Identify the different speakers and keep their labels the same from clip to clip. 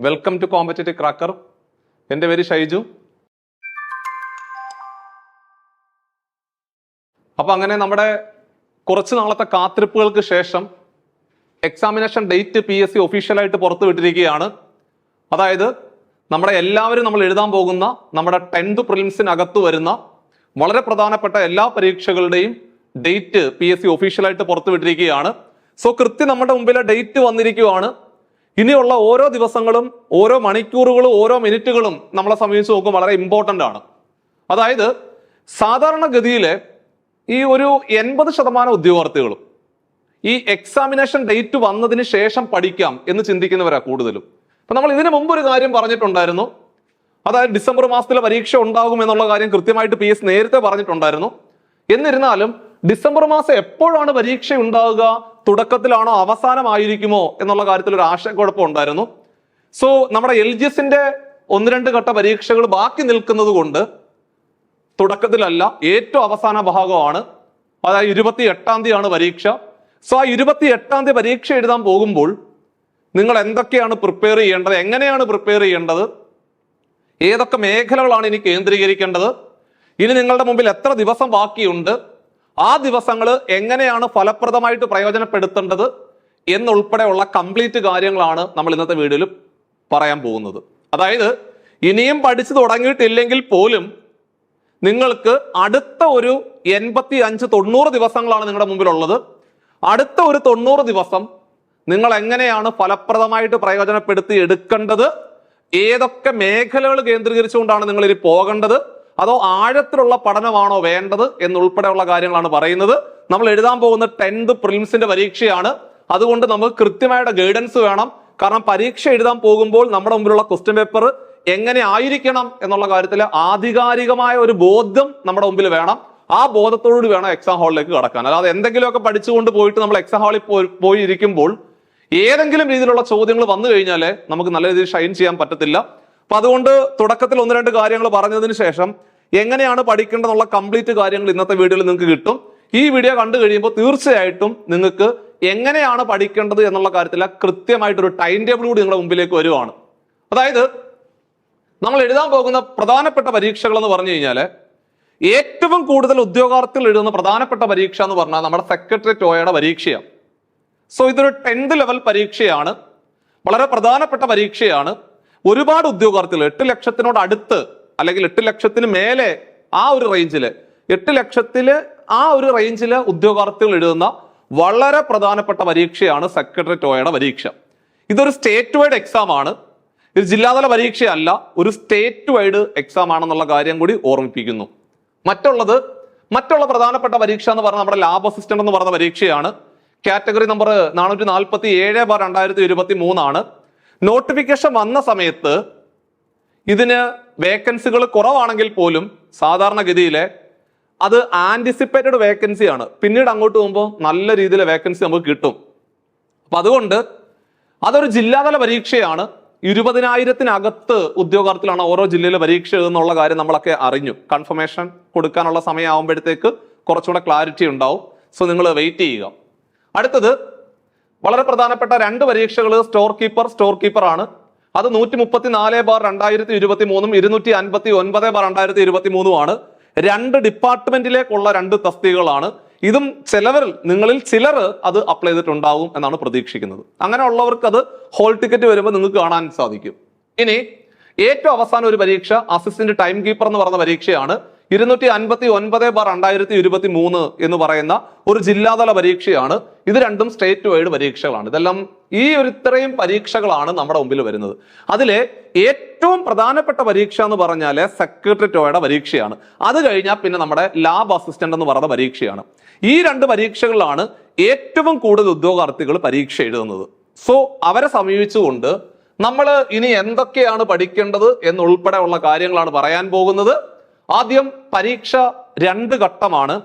Speaker 1: Welcome to competitive cracker. എൻ്റെ പേര് ഷൈജു. അപ്പൊ അങ്ങനെ നമ്മുടെ കുറച്ച് നാളത്തെ കാത്തിരിപ്പുകൾക്ക് ശേഷം എക്സാമിനേഷൻ ഡേറ്റ് PSC ഒഫീഷ്യലായിട്ട് പുറത്തുവിട്ടിരിക്കുകയാണ്. അതായത് നമ്മുടെ എല്ലാവരും നമ്മൾ എഴുതാൻ പോകുന്ന നമ്മുടെ 10th പ്രിലിംസിനകത്ത് വരുന്ന വളരെ പ്രധാനപ്പെട്ട എല്ലാ പരീക്ഷകളുടെയും ഡേറ്റ് PSC ഒഫീഷ്യലായിട്ട് പുറത്തുവിട്ടിരിക്കുകയാണ്. സോ കൃത്യം നമ്മുടെ മുമ്പിലെ ഡേറ്റ് വന്നിരിക്കുകയാണ്. ഇനിയുള്ള ഓരോ ദിവസങ്ങളും ഓരോ മണിക്കൂറുകളും ഓരോ മിനിറ്റുകളും നമ്മളെ സംബന്ധിച്ച് നോക്കുമ്പോൾ വളരെ ഇമ്പോർട്ടൻ്റ് ആണ്. അതായത് സാധാരണഗതിയിലെ ഈ ഒരു 80% ഉദ്യോഗാർത്ഥികളും ഈ എക്സാമിനേഷൻ ഡേറ്റ് വന്നതിന് ശേഷം പഠിക്കാം എന്ന് ചിന്തിക്കുന്നവരാ കൂടുതലും. അപ്പൊ നമ്മൾ ഇതിനു മുമ്പ് ഒരു കാര്യം പറഞ്ഞിട്ടുണ്ടായിരുന്നു. അതായത് ഡിസംബർ മാസത്തിലെ പരീക്ഷ ഉണ്ടാകും എന്നുള്ള കാര്യം കൃത്യമായിട്ട് PSC നേരത്തെ പറഞ്ഞിട്ടുണ്ടായിരുന്നു. എന്നിരുന്നാലും ഡിസംബർ മാസം എപ്പോഴാണ് പരീക്ഷ ഉണ്ടാവുക, തുടക്കത്തിലാണോ അവസാനമായിരിക്കുമോ എന്നുള്ള കാര്യത്തിൽ ഒരു ആശയക്കുഴപ്പം ഉണ്ടായിരുന്നു. സോ നമ്മുടെ LGSന്റെ 1-2 ഘട്ട പരീക്ഷകൾ ബാക്കി നിൽക്കുന്നത് കൊണ്ട് തുടക്കത്തിലല്ല, ഏറ്റവും അവസാന ഭാഗമാണ്. അതായത് 28-ാം തീയതിയാണ് പരീക്ഷ. സോ ആ 28-ാം തീയതി പരീക്ഷ എഴുതാൻ പോകുമ്പോൾ നിങ്ങൾ എന്തൊക്കെയാണ് പ്രിപ്പയർ ചെയ്യേണ്ടത്, എങ്ങനെയാണ് പ്രിപ്പയർ ചെയ്യേണ്ടത്, ഏതൊക്കെ മേഖലകളാണ് ഇനി കേന്ദ്രീകരിക്കേണ്ടത്, ഇനി നിങ്ങളുടെ മുമ്പിൽ എത്ര ദിവസം ബാക്കിയുണ്ട്, ആ ദിവസങ്ങൾ എങ്ങനെയാണ് ഫലപ്രദമായിട്ട് പ്രയോജനപ്പെടുത്തേണ്ടത് എന്നുൾപ്പെടെയുള്ള കംപ്ലീറ്റ് കാര്യങ്ങളാണ് നമ്മൾ ഇന്നത്തെ വീഡിയോയിൽ പറയാൻ പോകുന്നത്. അതായത് ഇനിയും പഠിച്ചു തുടങ്ങിയിട്ടില്ലെങ്കിൽ പോലും നിങ്ങൾക്ക് അടുത്ത ഒരു 85-90 ദിവസങ്ങളാണ് നിങ്ങളുടെ മുമ്പിലുള്ളത്. അടുത്ത ഒരു 90 ദിവസം നിങ്ങൾ എങ്ങനെയാണ് ഫലപ്രദമായിട്ട് പ്രയോജനപ്പെടുത്തി എടുക്കേണ്ടത്, ഏതൊക്കെ മേഖലകൾ കേന്ദ്രീകരിച്ചുകൊണ്ടാണ് നിങ്ങൾ ഇനി പോകേണ്ടത്, അതോ ആഴത്തിലുള്ള പഠനമാണോ വേണ്ടത് എന്നുൾപ്പെടെയുള്ള കാര്യങ്ങളാണ് പറയുന്നത്. നമ്മൾ എഴുതാൻ പോകുന്ന 10th പ്രിലിംസിന്റെ പരീക്ഷയാണ്. അതുകൊണ്ട് നമുക്ക് കൃത്യമായിട്ട് ഗൈഡൻസ് വേണം. കാരണം പരീക്ഷ എഴുതാൻ പോകുമ്പോൾ നമ്മുടെ മുമ്പിലുള്ള ക്വസ്റ്റ്യൻ പേപ്പർ എങ്ങനെ ആയിരിക്കണം എന്നുള്ള കാര്യത്തിൽ ആധികാരികമായ ഒരു ബോധ്യം നമ്മുടെ മുമ്പിൽ വേണം. ആ ബോധത്തോടുകൂടി വേണം എക്സാം ഹാളിലേക്ക് കടക്കാൻ. അല്ലാതെ എന്തെങ്കിലുമൊക്കെ പഠിച്ചുകൊണ്ട് പോയിട്ട് നമ്മൾ എക്സാം ഹാളിൽ പോയി ഇരിക്കുമ്പോൾ ഏതെങ്കിലും രീതിയിലുള്ള ചോദ്യങ്ങൾ വന്നു കഴിഞ്ഞാൽ നമുക്ക് നല്ല രീതിയിൽ ഷൈൻ ചെയ്യാൻ പറ്റത്തില്ല. അപ്പൊ അതുകൊണ്ട് തുടക്കത്തിൽ 1-2 കാര്യങ്ങൾ പറഞ്ഞതിന് ശേഷം എങ്ങനെയാണ് പഠിക്കേണ്ടതെന്നുള്ള കംപ്ലീറ്റ് കാര്യങ്ങൾ ഇന്നത്തെ വീഡിയോയിൽ നിങ്ങൾക്ക് കിട്ടും. ഈ വീഡിയോ കണ്ടു കഴിയുമ്പോൾ തീർച്ചയായിട്ടും നിങ്ങൾക്ക് എങ്ങനെയാണ് പഠിക്കേണ്ടത് എന്നുള്ള കാര്യത്തിൽ കൃത്യമായിട്ടൊരു ടൈം ടേബിൾ കൂടി നിങ്ങളുടെ മുമ്പിലേക്ക് വരുവാണ്. അതായത് നമ്മൾ എഴുതാൻ പോകുന്ന പ്രധാനപ്പെട്ട പരീക്ഷകൾ എന്ന് പറഞ്ഞു കഴിഞ്ഞാൽ ഏറ്റവും കൂടുതൽ ഉദ്യോഗാർത്ഥികൾ എഴുതുന്ന പ്രധാനപ്പെട്ട പരീക്ഷ എന്ന് പറഞ്ഞാൽ നമ്മുടെ സെക്രട്ടേറിയറ്റ് OAയുടെ പരീക്ഷയാണ്. സോ ഇതൊരു 10th ലെവൽ പരീക്ഷയാണ്. വളരെ പ്രധാനപ്പെട്ട പരീക്ഷയാണ്. ഒരുപാട് ഉദ്യോഗാർത്ഥികൾ 8 ലക്ഷത്തിനോട് അടുത്ത് അല്ലെങ്കിൽ 8 ലക്ഷത്തിന് മേലെ ആ ഒരു റേഞ്ചില് 8 ലക്ഷത്തില് ആ ഒരു റേഞ്ചില് ഉദ്യോഗാർത്ഥികൾ എഴുതുന്ന വളരെ പ്രധാനപ്പെട്ട പരീക്ഷയാണ് സെക്രട്ടേറിയറ്റ് OAയുടെ പരീക്ഷ. ഇതൊരു സ്റ്റേറ്റ് വൈഡ് എക്സാം ആണ്. ഇത് ജില്ലാതല പരീക്ഷയല്ല, ഒരു സ്റ്റേറ്റ് വൈഡ് എക്സാം ആണെന്നുള്ള കാര്യം കൂടി ഓർമ്മിപ്പിക്കുന്നു. മറ്റുള്ള പ്രധാനപ്പെട്ട പരീക്ഷ എന്ന് പറഞ്ഞാൽ നമ്മുടെ ലാബ് അസിസ്റ്റന്റ് എന്ന് പറഞ്ഞ പരീക്ഷയാണ്. കാറ്റഗറി നമ്പർ 447/2023 ആണ്. നോട്ടിഫിക്കേഷൻ വന്ന സമയത്ത് ഇതിന് വേക്കൻസികൾ കുറവാണെങ്കിൽ പോലും സാധാരണഗതിയിലെ അത് ആന്റിസിപ്പേറ്റഡ് വേക്കൻസിയാണ്. പിന്നീട് അങ്ങോട്ട് പോകുമ്പോൾ നല്ല രീതിയിലെ വേക്കൻസി നമുക്ക് കിട്ടും. അപ്പൊ അതുകൊണ്ട് അതൊരു ജില്ലാതല പരീക്ഷയാണ്. 20,000-നകത്ത് ഉദ്യോഗാർത്ഥികളാണ് ഓരോ ജില്ലയിലെ പരീക്ഷ എഴുതുന്നുള്ള കാര്യം നമ്മളൊക്കെ അറിഞ്ഞു. കൺഫർമേഷൻ കൊടുക്കാനുള്ള സമയമാകുമ്പോഴത്തേക്ക് കുറച്ചുകൂടെ ക്ലാരിറ്റി ഉണ്ടാവും. സോ നിങ്ങൾ വെയിറ്റ് ചെയ്യുക. അടുത്തത് വളരെ പ്രധാനപ്പെട്ട 2 പരീക്ഷകൾ സ്റ്റോർ കീപ്പർ ആണ്. അത് 134/2023 259/2023 ആണ്. 2 ഡിപ്പാർട്ട്മെന്റിലേക്കുള്ള 2 തസ്തികകളാണ്. ഇതും നിങ്ങളിൽ ചിലർ അത് അപ്ലൈ ചെയ്തിട്ടുണ്ടാവും എന്നാണ് പ്രതീക്ഷിക്കുന്നത്. അങ്ങനെ ഉള്ളവർക്ക് അത് ഹോൾ ടിക്കറ്റ് വരുമ്പോൾ നിങ്ങൾക്ക് കാണാൻ സാധിക്കും. ഇനി ഏറ്റവും അവസാനം ഒരു പരീക്ഷ അസിസ്റ്റന്റ് ടൈം കീപ്പർ എന്ന് പറയുന്ന പരീക്ഷയാണ്. 259/2023 എന്ന് പറയുന്ന ഒരു ജില്ലാതല പരീക്ഷയാണ്. ഇത് രണ്ടും സ്റ്റേറ്റ് വൈഡ് പരീക്ഷകളാണ്. ഇതെല്ലാം ഇത്രയും പരീക്ഷകളാണ് നമ്മുടെ മുമ്പിൽ വരുന്നത്. അതിലെ ഏറ്റവും പ്രധാനപ്പെട്ട പരീക്ഷ എന്ന് പറഞ്ഞാൽ സെക്രട്ടേറിയറ്റ് OAയുടെ പരീക്ഷയാണ്. അത് കഴിഞ്ഞാൽ പിന്നെ നമ്മുടെ ലാബ് അസിസ്റ്റന്റ് എന്ന് പറയുന്ന പരീക്ഷയാണ്. ഈ 2 പരീക്ഷകളിലാണ് ഏറ്റവും കൂടുതൽ ഉദ്യോഗാർത്ഥികൾ പരീക്ഷ എഴുതുന്നത്. സോ അവരെ സമീപിച്ചുകൊണ്ട് നമ്മൾ ഇനി എന്തൊക്കെയാണ് പഠിക്കേണ്ടത് എന്നുൾപ്പെടെയുള്ള കാര്യങ്ങളാണ് പറയാൻ പോകുന്നത്. ആദ്യം പരീക്ഷ 2 ഘട്ടമാണ്.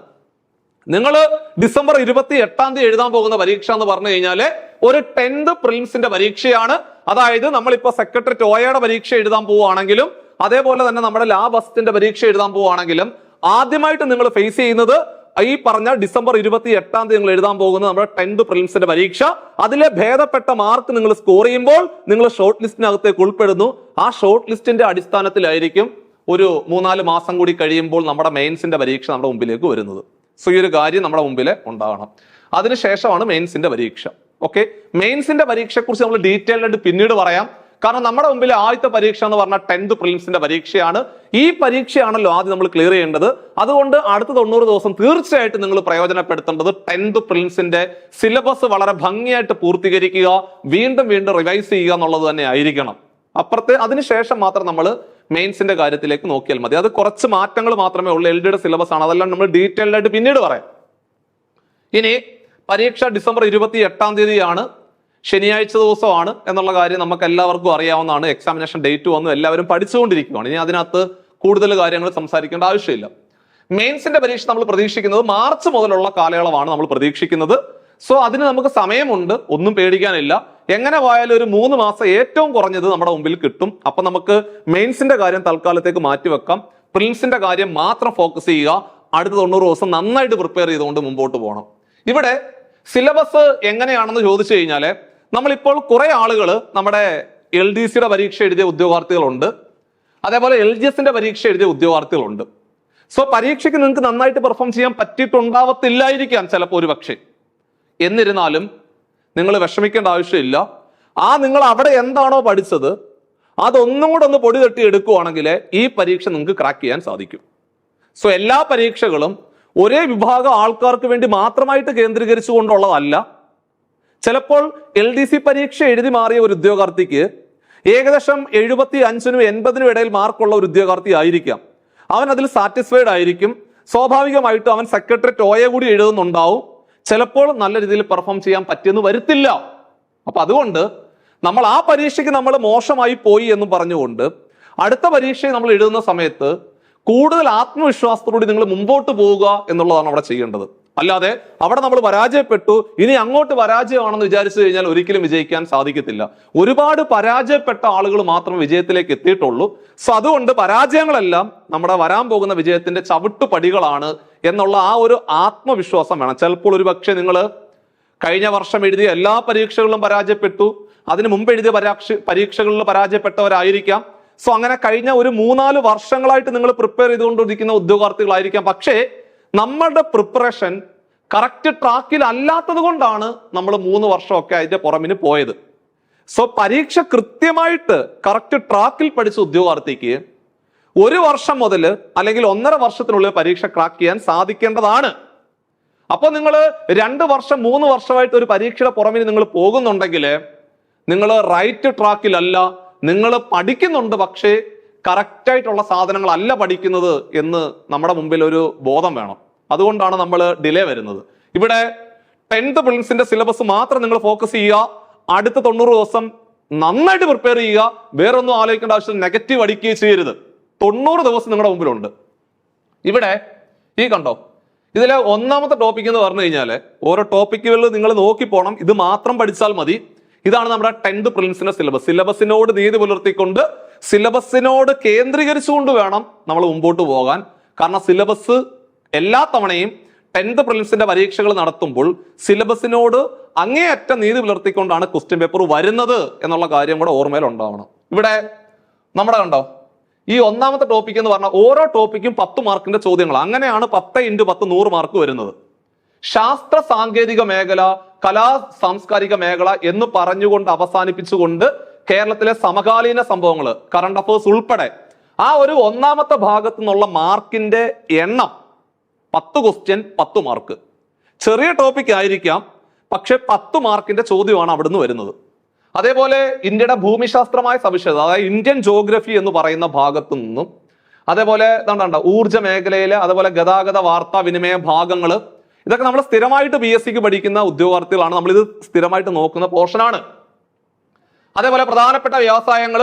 Speaker 1: നിങ്ങൾ ഡിസംബർ 28-ാം തീയതി എഴുതാൻ പോകുന്ന പരീക്ഷ എന്ന് പറഞ്ഞു കഴിഞ്ഞാൽ ഒരു 10th പ്രിലിംസിന്റെ പരീക്ഷയാണ്. അതായത് നമ്മളിപ്പോ സെക്രട്ടേറിയറ്റ് OAയുടെ പരീക്ഷ എഴുതാൻ പോവുകയാണെങ്കിലും അതേപോലെ തന്നെ നമ്മുടെ ലാബ് അസിസ്റ്റന്റ് പരീക്ഷ എഴുതാൻ പോവുകയാണെങ്കിലും ആദ്യമായിട്ട് നിങ്ങൾ ഫേസ് ചെയ്യുന്നത് ഈ പറഞ്ഞ ഡിസംബർ 28 നിങ്ങൾ എഴുതാൻ പോകുന്ന നമ്മുടെ 10th പ്രിലിംസിന്റെ പരീക്ഷ. അതിലെ ഭേദപ്പെട്ട മാർക്ക് നിങ്ങൾ സ്കോർ ചെയ്യുമ്പോൾ നിങ്ങൾ ഷോർട്ട് ലിസ്റ്റിനകത്തേക്ക് ഉൾപ്പെടുന്നു. ആ ഷോർട്ട് ലിസ്റ്റിന്റെ അടിസ്ഥാനത്തിലായിരിക്കും ഒരു 3-4 മാസം കൂടി കഴിയുമ്പോൾ നമ്മുടെ മെയിൻസിന്റെ പരീക്ഷ നമ്മുടെ മുമ്പിലേക്ക് വരുന്നത്. സോ ഈ ഒരു കാര്യം നമ്മുടെ മുമ്പിൽ ഉണ്ടാകണം. അതിനുശേഷമാണ് മെയിൻസിന്റെ പരീക്ഷ. ഓക്കെ, മെയിൻസിന്റെ പരീക്ഷയെ കുറിച്ച് നമ്മൾ ഡീറ്റെയിൽഡ് ആയിട്ട് പിന്നീട് പറയാം. കാരണം നമ്മുടെ മുമ്പിൽ ആദ്യത്തെ പരീക്ഷ എന്ന് പറഞ്ഞാൽ 10th പ്രിലിംസിന്റെ പരീക്ഷയാണ്. ഈ പരീക്ഷയാണല്ലോ ആദ്യം നമ്മൾ ക്ലിയർ ചെയ്യേണ്ടത്. അതുകൊണ്ട് അടുത്ത 90 ദിവസം തീർച്ചയായിട്ടും നിങ്ങൾ പ്രയോജനപ്പെടുത്തേണ്ടത് 10th പ്രിലിംസിന്റെ സിലബസ് വളരെ ഭംഗിയായിട്ട് പൂർത്തീകരിക്കുക, വീണ്ടും വീണ്ടും റിവൈസ് ചെയ്യുക എന്നുള്ളത് തന്നെ ആയിരിക്കണം. അതിനുശേഷം മാത്രം നമ്മൾ മെയിൻസിന്റെ കാര്യത്തിലേക്ക് നോക്കിയാൽ മതി. അത് കുറച്ച് മാറ്റങ്ങൾ മാത്രമേ ഉള്ളൂ. LD സിലബസ് ആണ്, അതെല്ലാം നമ്മൾ ഡീറ്റെയിൽഡ് ആയിട്ട് പിന്നീട് പറയാം. ഇനി പരീക്ഷ ഡിസംബർ 28 ശനിയാഴ്ച ദിവസമാണ് എന്നുള്ള കാര്യം നമുക്ക് എല്ലാവർക്കും അറിയാവുന്നതാണ്. എക്സാമിനേഷൻ ഡേറ്റ് വന്നു, എല്ലാവരും പഠിച്ചുകൊണ്ടിരിക്കുകയാണ്. ഇനി അതിനകത്ത് കൂടുതൽ കാര്യങ്ങൾ സംസാരിക്കേണ്ട ആവശ്യമില്ല. മെയിൻസിന്റെ പരീക്ഷ നമ്മൾ പ്രതീക്ഷിക്കുന്നത് മാർച്ച് മുതലുള്ള കാലയളവാണ് നമ്മൾ പ്രതീക്ഷിക്കുന്നത്. സോ അതിന് നമുക്ക് സമയമുണ്ട്, ഒന്നും പേടിക്കാനില്ല. എങ്ങനെ പോയാലും ഒരു 3 മാസം ഏറ്റവും കുറഞ്ഞത് നമ്മുടെ മുമ്പിൽ കിട്ടും. അപ്പൊ നമുക്ക് മെയിൻസിന്റെ കാര്യം തൽക്കാലത്തേക്ക് മാറ്റിവെക്കാം. പ്രിലിംസിന്റെ കാര്യം മാത്രം ഫോക്കസ് ചെയ്യുക. അടുത്ത 90 ദിവസം നന്നായിട്ട് പ്രിപ്പയർ ചെയ്തുകൊണ്ട് മുമ്പോട്ട് പോകണം. ഇവിടെ സിലബസ് എങ്ങനെയാണെന്ന് ചോദിച്ചു കഴിഞ്ഞാൽ നമ്മളിപ്പോൾ കുറെ ആളുകൾ നമ്മുടെ LDCയുടെ പരീക്ഷ എഴുതിയ ഉദ്യോഗാർത്ഥികളുണ്ട്, അതേപോലെ LGSന്റെ പരീക്ഷ എഴുതിയ ഉദ്യോഗാർത്ഥികളുണ്ട്. സോ പരീക്ഷയ്ക്ക് നിങ്ങൾക്ക് നന്നായിട്ട് പെർഫോം ചെയ്യാൻ പറ്റിയിട്ടുണ്ടാവത്തില്ലായിരിക്കാം ചിലപ്പോൾ ഒരു പക്ഷേ. എന്നിരുന്നാലും നിങ്ങൾ വിഷമിക്കേണ്ട ആവശ്യമില്ല. നിങ്ങൾ അവിടെ എന്താണോ പഠിച്ചത് അതൊന്നും കൂടെ ഒന്ന് പൊടി തട്ടി എടുക്കുവാണെങ്കിൽ ഈ പരീക്ഷ നിങ്ങൾക്ക് ക്രാക്ക് ചെയ്യാൻ സാധിക്കും. സോ എല്ലാ പരീക്ഷകളും ഒരേ വിഭാഗം ആൾക്കാർക്ക് വേണ്ടി മാത്രമായിട്ട് കേന്ദ്രീകരിച്ചുകൊണ്ടുള്ളതല്ല. ചിലപ്പോൾ LDC പരീക്ഷ എഴുതി മാറിയ ഒരു ഉദ്യോഗാർത്ഥിക്ക് ഏകദേശം 75-നും 80-നും ഇടയിൽ മാർക്കുള്ള ഒരു ഉദ്യോഗാർത്ഥി ആയിരിക്കാം. അവൻ അതിൽ സാറ്റിസ്ഫൈഡ് ആയിരിക്കും. സ്വാഭാവികമായിട്ടും അവൻ സെക്രട്ടറിയേറ്റ് OA കൂടി എഴുതുന്നുണ്ടാവും. ചിലപ്പോൾ നല്ല രീതിയിൽ പെർഫോം ചെയ്യാൻ പറ്റിയെന്ന് വരത്തില്ല. അപ്പൊ അതുകൊണ്ട് നമ്മൾ ആ പരീക്ഷയ്ക്ക് നമ്മൾ മോശമായി പോയി എന്ന് പറഞ്ഞുകൊണ്ട് അടുത്ത പരീക്ഷയെ നമ്മൾ എഴുതുന്ന സമയത്ത് കൂടുതൽ ആത്മവിശ്വാസത്തോടെ നിങ്ങൾ മുമ്പോട്ട് പോവുക എന്നുള്ളതാണ് അവിടെ ചെയ്യേണ്ടത്. അല്ലാതെ അവിടെ നമ്മൾ പരാജയപ്പെട്ടു, ഇനി അങ്ങോട്ട് പരാജയമാണെന്ന് വിചാരിച്ചു കഴിഞ്ഞാൽ ഒരിക്കലും വിജയിക്കാൻ സാധിക്കത്തില്ല. ഒരുപാട് പരാജയപ്പെട്ട ആളുകൾ മാത്രമേ വിജയത്തിലേക്ക് എത്തിയിട്ടുള്ളൂ. സോ അതുകൊണ്ട് പരാജയങ്ങളെല്ലാം നമ്മുടെ വരാൻ പോകുന്ന വിജയത്തിന്റെ ചവിട്ടുപടികളാണ് എന്നുള്ള ആ ഒരു ആത്മവിശ്വാസം വേണം. ചിലപ്പോൾ ഒരു പക്ഷേ നിങ്ങൾ കഴിഞ്ഞ വർഷം എഴുതിയ എല്ലാ പരീക്ഷകളിലും പരാജയപ്പെട്ടു, അതിന് മുമ്പ് എഴുതിയ പരീക്ഷകളിൽ പരാജയപ്പെട്ടവരായിരിക്കാം. സോ അങ്ങനെ കഴിഞ്ഞ ഒരു 3-4 വർഷങ്ങളായിട്ട് നിങ്ങൾ പ്രിപ്പയർ ചെയ്തുകൊണ്ടിരിക്കുന്ന ഉദ്യോഗാർത്ഥികളായിരിക്കാം. പക്ഷേ നമ്മളുടെ പ്രിപ്പറേഷൻ കറക്റ്റ് ട്രാക്കിൽ അല്ലാത്തത് കൊണ്ടാണ് നമ്മൾ 3 വർഷമൊക്കെ അതിന്റെ പുറമിന് പോയത്. സോ പരീക്ഷ കൃത്യമായിട്ട് കറക്റ്റ് ട്രാക്കിൽ പഠിച്ച ഉദ്യോഗാർത്ഥിക്ക് 1 വർഷം മുതൽ അല്ലെങ്കിൽ 1.5 വർഷത്തിനുള്ളിൽ പരീക്ഷ ക്രാക്ക് ചെയ്യാൻ സാധിക്കേണ്ടതാണ്. അപ്പൊ നിങ്ങൾ 2 വർഷം 3 വർഷമായിട്ട് ഒരു പരീക്ഷയുടെ പുറമിന് നിങ്ങൾ പോകുന്നുണ്ടെങ്കിൽ നിങ്ങൾ റൈറ്റ് ട്രാക്കിലല്ല. നിങ്ങൾ പഠിക്കുന്നുണ്ട്, പക്ഷേ കറക്റ്റായിട്ടുള്ള സാധനങ്ങളല്ല പഠിക്കുന്നത് എന്ന് നമ്മുടെ മുമ്പിൽ ഒരു ബോധം വേണം. അതുകൊണ്ടാണ് നമ്മൾ ഡിലേ വരുന്നത്. ഇവിടെ 10th പ്രിലിംസിന്റെ സിലബസ് മാത്രം നിങ്ങൾ ഫോക്കസ് ചെയ്യുക. അടുത്ത 90 ദിവസം നന്നായിട്ട് പ്രിപ്പയർ ചെയ്യുക. വേറൊന്നും ആലോചിക്കേണ്ട ആവശ്യം, നെഗറ്റീവ് അടിക്കുകയും ചെയ്യരുത്. 90 ദിവസം നിങ്ങളുടെ മുമ്പിലുണ്ട്. ഇവിടെ ഈ കണ്ടോ, ഇതിലെ ഒന്നാമത്തെ ടോപ്പിക് എന്ന് പറഞ്ഞു കഴിഞ്ഞാൽ ഓരോ ടോപ്പിക്കുകളിൽ നിങ്ങൾ നോക്കി പോകണം. ഇത് മാത്രം പഠിച്ചാൽ മതി. ഇതാണ് നമ്മുടെ 10th പ്രിലിംസിന്റെ സിലബസ്. സിലബസിനോട് നീതി പുലർത്തിക്കൊണ്ട്, സിലബസിനോട് കേന്ദ്രീകരിച്ചുകൊണ്ട് വേണം നമ്മൾ മുമ്പോട്ട് പോകാൻ. കാരണം സിലബസ് എല്ലാ തവണയും 10th പ്രിലിംസിന്റെ പരീക്ഷകൾ നടത്തുമ്പോൾ സിലബസിനോട് അങ്ങേയറ്റം നീതി പുലർത്തിക്കൊണ്ടാണ് ക്വസ്റ്റ്യൻ പേപ്പർ വരുന്നത് എന്നുള്ള കാര്യം കൂടെ ഓർമ്മയിൽ ഉണ്ടാവണം. ഇവിടെ നമ്മുടെ കണ്ടോ, ഈ ഒന്നാമത്തെ ടോപ്പിക് എന്ന് പറഞ്ഞാൽ ഓരോ ടോപ്പിക്കും 10 മാർക്കിന്റെ ചോദ്യങ്ങൾ. അങ്ങനെയാണ് 10 × 10 100 മാർക്ക് വരുന്നത്. ശാസ്ത്ര സാങ്കേതിക മേഖല, കലാ സാംസ്കാരിക മേഖല എന്ന് പറഞ്ഞുകൊണ്ട് അവസാനിപ്പിച്ചുകൊണ്ട് കേരളത്തിലെ സമകാലീന സംഭവങ്ങൾ, കറണ്ട് അഫയേഴ്സ് ഉൾപ്പെടെ ആ ഒരു ഒന്നാമത്തെ ഭാഗത്തു നിന്നുള്ള മാർക്കിന്റെ എണ്ണം 10 ക്വസ്റ്റ്യൻ 10 മാർക്ക്. ചെറിയ ടോപ്പിക് ആയിരിക്കാം, പക്ഷെ 10 മാർക്കിന്റെ ചോദ്യമാണ് അവിടുന്ന് വരുന്നത്. അതേപോലെ ഇന്ത്യയുടെ ഭൂമിശാസ്ത്രമായ സവിശേഷത, അതായത് ഇന്ത്യൻ ജോഗ്രഫി എന്ന് പറയുന്ന ഭാഗത്തു നിന്നും, അതേപോലെ ഊർജ്ജ മേഖലയിലെ, അതേപോലെ ഗതാഗത വാർത്താ വിനിമയ ഭാഗങ്ങൾ, ഇതൊക്കെ നമ്മൾ സ്ഥിരമായിട്ട് PSCക്ക് പഠിക്കുന്ന ഉദ്യോഗാർത്ഥികളാണ്. നമ്മളിത് സ്ഥിരമായിട്ട് നോക്കുന്ന പോർഷനാണ്. അതേപോലെ പ്രധാനപ്പെട്ട വ്യവസായങ്ങൾ,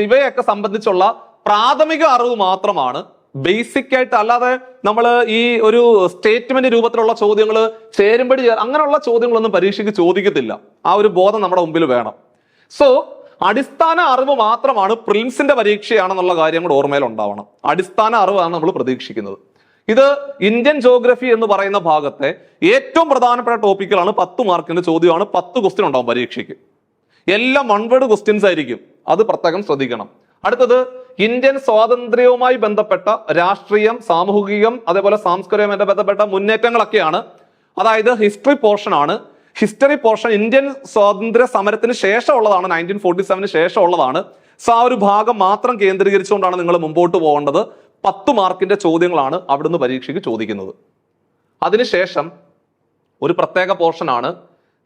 Speaker 1: ഇവയൊക്കെ സംബന്ധിച്ചുള്ള പ്രാഥമിക അറിവ് മാത്രമാണ്. ബേസിക് ആയിട്ട് അല്ലാതെ നമ്മൾ ഈ ഒരു സ്റ്റേറ്റ്മെന്റ് രൂപത്തിലുള്ള ചോദ്യങ്ങൾ, ചേരുമ്പടി അങ്ങനെയുള്ള ചോദ്യങ്ങളൊന്നും പരീക്ഷയ്ക്ക് ചോദിക്കത്തില്ല. ആ ഒരു ബോധം നമ്മുടെ മുമ്പിൽ വേണം. സോ അടിസ്ഥാന അറിവ് മാത്രമാണ് പ്രിലിംസിന്റെ പരീക്ഷയാണെന്നുള്ള കാര്യം കൂടെ ഓർമ്മയിൽ ഉണ്ടാവണം. അടിസ്ഥാന അറിവാണ് നമ്മൾ പ്രതീക്ഷിക്കുന്നത്. ഇത് ഇന്ത്യൻ ജോഗ്രഫി എന്ന് പറയുന്ന ഭാഗത്തെ ഏറ്റവും പ്രധാനപ്പെട്ട ടോപ്പിക്കുകളാണ്. 10 മാർക്കിന്റെ ചോദ്യമാണ്. 10 ക്വസ്റ്റ്യൻ ഉണ്ടാവും പരീക്ഷയ്ക്ക്. എല്ലാം 1 വേർഡ് ക്വസ്റ്റ്യൻസ് ആയിരിക്കും. അത് പ്രത്യേകം ശ്രദ്ധിക്കണം. അടുത്തത് ഇന്ത്യൻ സ്വാതന്ത്ര്യവുമായി ബന്ധപ്പെട്ട രാഷ്ട്രീയം, സാമൂഹികം, അതേപോലെ സാംസ്കാരികവുമായി ബന്ധപ്പെട്ട മുന്നേറ്റങ്ങളൊക്കെയാണ്. അതായത് ഹിസ്റ്ററി പോർഷൻ ആണ്. ഹിസ്റ്ററി പോർഷൻ ഇന്ത്യൻ സ്വാതന്ത്ര്യ സമരത്തിന് ശേഷമുള്ളതാണ്, 1947 ശേഷമുള്ളതാണ്. സോ ആ ഒരു ഭാഗം മാത്രം കേന്ദ്രീകരിച്ചുകൊണ്ടാണ് നിങ്ങൾ മുമ്പോട്ട് പോകേണ്ടത്. 10 മാർക്കിന്റെ ചോദ്യങ്ങളാണ് അവിടുന്ന് പരീക്ഷയ്ക്ക് ചോദിക്കുന്നത്. അതിനുശേഷം ഒരു പ്രത്യേക പോർഷനാണ്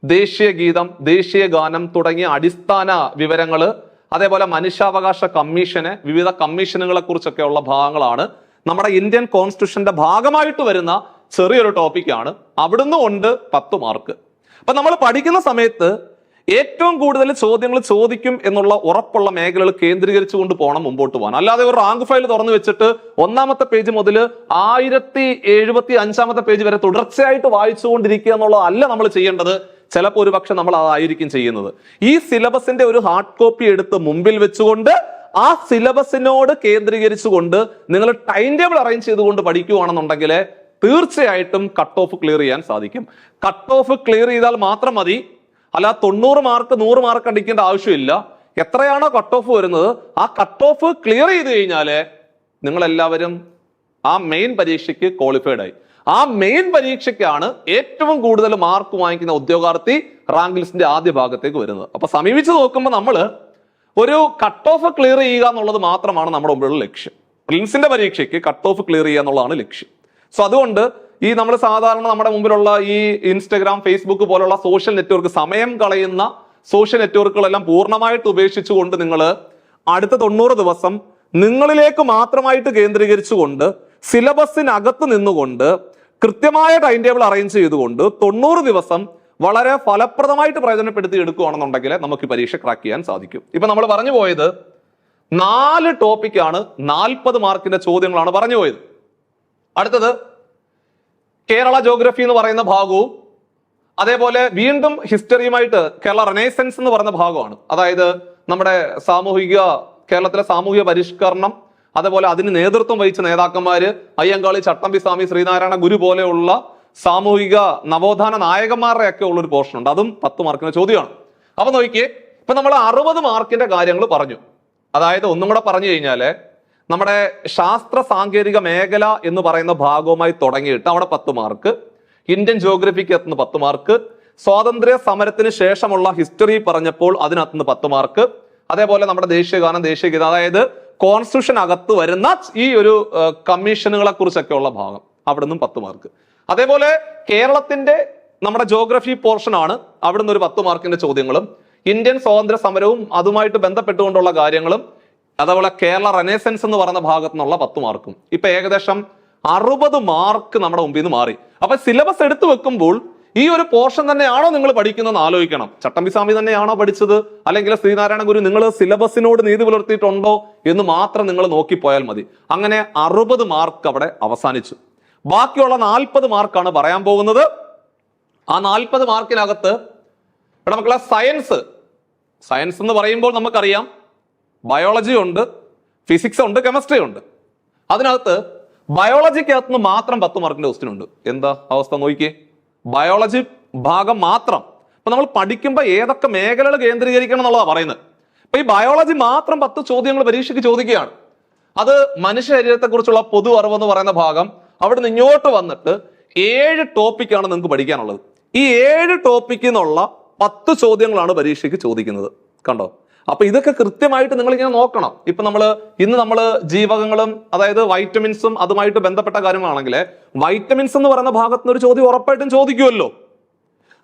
Speaker 1: ദേശീയ ഗീതം, ദേശീയ ഗാനം തുടങ്ങിയ അടിസ്ഥാന വിവരങ്ങള്, അതേപോലെ മനുഷ്യാവകാശ കമ്മീഷന്, വിവിധ കമ്മീഷനുകളെ കുറിച്ചൊക്കെയുള്ള ഭാഗങ്ങളാണ്. നമ്മുടെ ഇന്ത്യൻ കോൺസ്റ്റിറ്റ്യൂഷന്റെ ഭാഗമായിട്ട് വരുന്ന ചെറിയൊരു ടോപ്പിക്കാണ്. അവിടുന്ന് ഉണ്ട് 10 മാർക്ക്. അപ്പൊ നമ്മൾ പഠിക്കുന്ന സമയത്ത് ഏറ്റവും കൂടുതൽ ചോദ്യങ്ങൾ ചോദിക്കും എന്നുള്ള ഉറപ്പുള്ള മേഖലകൾ കേന്ദ്രീകരിച്ചുകൊണ്ട് പോകണം മുമ്പോട്ട് പോകാൻ. അല്ലാതെ ഒരു റാങ്ക് ഫയൽ തുറന്നു വെച്ചിട്ട് 1ാമത്തെ പേജ് മുതൽ 1075ാമത്തെ പേജ് വരെ തുടർച്ചയായിട്ട് വായിച്ചുകൊണ്ടിരിക്കുക എന്നുള്ളതല്ല നമ്മൾ ചെയ്യേണ്ടത്. ചിലപ്പോൾ ഒരു പക്ഷെ നമ്മൾ അതായിരിക്കും ചെയ്യുന്നത്. ഈ സിലബസിന്റെ ഒരു ഹാർഡ് കോപ്പി എടുത്ത് മുമ്പിൽ വെച്ചുകൊണ്ട് ആ സിലബസിനോട് കേന്ദ്രീകരിച്ചുകൊണ്ട് നിങ്ങൾ ടൈം ടേബിൾ അറേഞ്ച് ചെയ്തുകൊണ്ട് പഠിക്കുകയാണെന്നുണ്ടെങ്കിൽ തീർച്ചയായിട്ടും കട്ട് ഓഫ് ക്ലിയർ ചെയ്യാൻ സാധിക്കും. കട്ട് ഓഫ് ക്ലിയർ ചെയ്താൽ മാത്രം മതി. അല്ല 90 മാർക്ക് 100 മാർക്ക് അടിക്കേണ്ട ആവശ്യമില്ല. എത്രയാണോ കട്ട് ഓഫ് വരുന്നത് ആ കട്ട് ഓഫ് ക്ലിയർ ചെയ്ത് കഴിഞ്ഞാല് നിങ്ങൾ എല്ലാവരും ആ മെയിൻ പരീക്ഷയ്ക്ക് ക്വാളിഫൈഡ് ആയി. ആ മെയിൻ പരീക്ഷയ്ക്കാണ് ഏറ്റവും കൂടുതൽ മാർക്ക് വാങ്ങിക്കുന്ന ഉദ്യോഗാർത്ഥി റാങ്ക് ലിസ്റ്റിന്റെ ആദ്യ ഭാഗത്തേക്ക് വരുന്നത്. അപ്പൊ സമീപിച്ച് നോക്കുമ്പോൾ നമ്മൾ ഒരു കട്ട് ഓഫ് ക്ലിയർ ചെയ്യുക എന്നുള്ളത് മാത്രമാണ് നമ്മുടെ മുമ്പിലുള്ള ലക്ഷ്യം. പ്രിലിംസിന്റെ പരീക്ഷയ്ക്ക് കട്ട് ഓഫ് ക്ലിയർ ചെയ്യുക എന്നുള്ളതാണ് ലക്ഷ്യം. സോ അതുകൊണ്ട് ഈ നമ്മൾ സാധാരണ നമ്മുടെ മുമ്പിലുള്ള ഈ ഇൻസ്റ്റഗ്രാം, ഫേസ്ബുക്ക് പോലുള്ള സോഷ്യൽ നെറ്റ്വർക്ക്, സമയം കളയുന്ന സോഷ്യൽ നെറ്റ്വർക്കുകളെല്ലാം പൂർണ്ണമായിട്ട് ഉപേക്ഷിച്ചുകൊണ്ട് നിങ്ങൾ അടുത്ത 90 ദിവസം നിങ്ങളിലേക്ക് മാത്രമായിട്ട് കേന്ദ്രീകരിച്ചുകൊണ്ട് സിലബസിനകത്ത് നിന്നുകൊണ്ട് കൃത്യമായ ടൈം ടേബിൾ അറേഞ്ച് ചെയ്തുകൊണ്ട് 90 ദിവസം വളരെ ഫലപ്രദമായിട്ട് പ്രയോജനപ്പെടുത്തി എടുക്കുകയാണെന്നുണ്ടെങ്കിൽ നമുക്ക് പരീക്ഷ ക്രാക്ക് ചെയ്യാൻ സാധിക്കും. ഇപ്പൊ നമ്മൾ പറഞ്ഞു പോയത് 4 ടോപ്പിക്കാണ്, 40 മാർക്കിന്റെ ചോദ്യങ്ങളാണ് പറഞ്ഞു പോയത്. അടുത്തത് കേരള ജോഗ്രഫി എന്ന് പറയുന്ന ഭാഗവും അതേപോലെ വീണ്ടും ഹിസ്റ്ററിയുമായിട്ട് കേരള റെനൈസൻസ് എന്ന് പറയുന്ന ഭാഗമാണ്. അതായത് നമ്മുടെ കേരളത്തിലെ സാമൂഹിക പരിഷ്കരണം, അതേപോലെ അതിന് നേതൃത്വം വഹിച്ച നേതാക്കന്മാര്, അയ്യങ്കാളി, ചട്ടമ്പി സ്വാമി, ശ്രീനാരായണ ഗുരു പോലെയുള്ള സാമൂഹിക നവോത്ഥാന നായകന്മാരുടെ ഒക്കെ ഉള്ളൊരു പോർഷൻ ഉണ്ട്. അതും 10 മാർക്കിന്റെ ചോദ്യമാണ്. അപ്പൊ നോക്കിയേ, ഇപ്പൊ നമ്മൾ 60 മാർക്കിന്റെ കാര്യങ്ങൾ പറഞ്ഞു. അതായത് ഒന്നും കൂടെ പറഞ്ഞു കഴിഞ്ഞാല് നമ്മുടെ ശാസ്ത്ര സാങ്കേതിക മേഖല എന്ന് പറയുന്ന ഭാഗവുമായി തുടങ്ങിയിട്ട് അവിടെ 10 മാർക്ക്, ഇന്ത്യൻ ജോഗ്രഫിക്ക് എത്തുന്ന 10 മാർക്ക്, സ്വാതന്ത്ര്യ സമരത്തിന് ശേഷമുള്ള ഹിസ്റ്ററി പറഞ്ഞപ്പോൾ അതിനകത്തുനിന്ന് 10 മാർക്ക്, അതേപോലെ നമ്മുടെ ദേശീയഗാനം, ദേശീയഗീതം, അതായത് കോൺസ്റ്റിറ്റ്യൂഷൻ അകത്ത് വരുന്ന ഈ ഒരു കമ്മീഷനുകളെ കുറിച്ചൊക്കെ ഉള്ള ഭാഗം, അവിടെ നിന്നും 10 മാർക്ക്. അതേപോലെ കേരളത്തിന്റെ നമ്മുടെ ജോഗ്രഫി പോർഷൻ ആണ്, അവിടുന്ന് ഒരു 10 മാർക്കിന്റെ ചോദ്യങ്ങളും, ഇന്ത്യൻ സ്വാതന്ത്ര്യ സമരവും അതുമായിട്ട് ബന്ധപ്പെട്ടുകൊണ്ടുള്ള കാര്യങ്ങളും, അതേപോലെ കേരള റെനൈസൻസ് എന്ന് പറയുന്ന ഭാഗത്തു നിന്നുള്ള 10 മാർക്കും. ഇപ്പൊ ഏകദേശം 60 മാർക്ക് നമ്മുടെ മുമ്പിൽ നിന്ന് മാറി. അപ്പൊ സിലബസ് എടുത്തു വെക്കുമ്പോൾ ഈ ഒരു പോർഷൻ തന്നെയാണോ നിങ്ങൾ പഠിക്കുന്നതെന്ന് ആലോചിക്കണം. ചട്ടമ്പി സ്വാമി തന്നെയാണോ പഠിച്ചത്, അല്ലെങ്കിൽ ശ്രീനാരായണ ഗുരു നിങ്ങൾ സിലബസിനോട് നീതി പുലർത്തിയിട്ടുണ്ടോ എന്ന് മാത്രം നിങ്ങൾ നോക്കിപ്പോയാൽ മതി. അങ്ങനെ 60 മാർക്ക് അവിടെ അവസാനിച്ചു. ബാക്കിയുള്ള 40 മാർക്കാണ് പറയാൻ പോകുന്നത്. ആ 40 മാർക്കിനകത്ത് ഇവിടെ മക്കളെ സയൻസ് എന്ന് പറയുമ്പോൾ നമുക്കറിയാം ബയോളജി ഉണ്ട്, ഫിസിക്സ് ഉണ്ട്, കെമിസ്ട്രി ഉണ്ട്. അതിനകത്ത് ബയോളജിക്കകത്ത് നിന്ന് മാത്രം 10 മാർക്കിന്റെ ക്വസ്റ്റ്യൻ ഉണ്ട്. എന്താ അവസ്ഥ നോക്കിയേ, ബയോളജി ഭാഗം മാത്രം. അപ്പൊ നമ്മൾ പഠിക്കുമ്പോൾ ഏതൊക്കെ മേഖലകൾ കേന്ദ്രീകരിക്കണം എന്നുള്ളതാണ് പറയുന്നത്. അപ്പൊ ഈ ബയോളജി മാത്രം 10 ചോദ്യങ്ങൾ പരീക്ഷയ്ക്ക് ചോദിക്കുകയാണ്. അത് മനുഷ്യ ശരീരത്തെ കുറിച്ചുള്ള പൊതു അറിവ് എന്ന് പറയുന്ന ഭാഗം. അവിടെ നിന്ന് ഇങ്ങോട്ട് വന്നിട്ട് 7 ടോപ്പിക്കാണ് നിങ്ങൾക്ക് പഠിക്കാനുള്ളത്. ഈ 7 ടോപ്പിക്കിൽ നിന്നുള്ള 10 ചോദ്യങ്ങളാണ് പരീക്ഷയ്ക്ക് ചോദിക്കുന്നത്. കണ്ടോ? അപ്പൊ ഇതൊക്കെ കൃത്യമായിട്ട് നിങ്ങൾ ഇങ്ങനെ നോക്കണം. ഇപ്പൊ ഇന്ന് നമ്മൾ ജീവകങ്ങളും അതായത് വൈറ്റമിൻസും അതുമായിട്ട് ബന്ധപ്പെട്ട കാര്യങ്ങളാണെങ്കിൽ വൈറ്റമിൻസ് എന്ന് പറയുന്ന ഭാഗത്ത് നിന്ന് ഒരു ചോദ്യം ഉറപ്പായിട്ടും ചോദിക്കുമല്ലോ.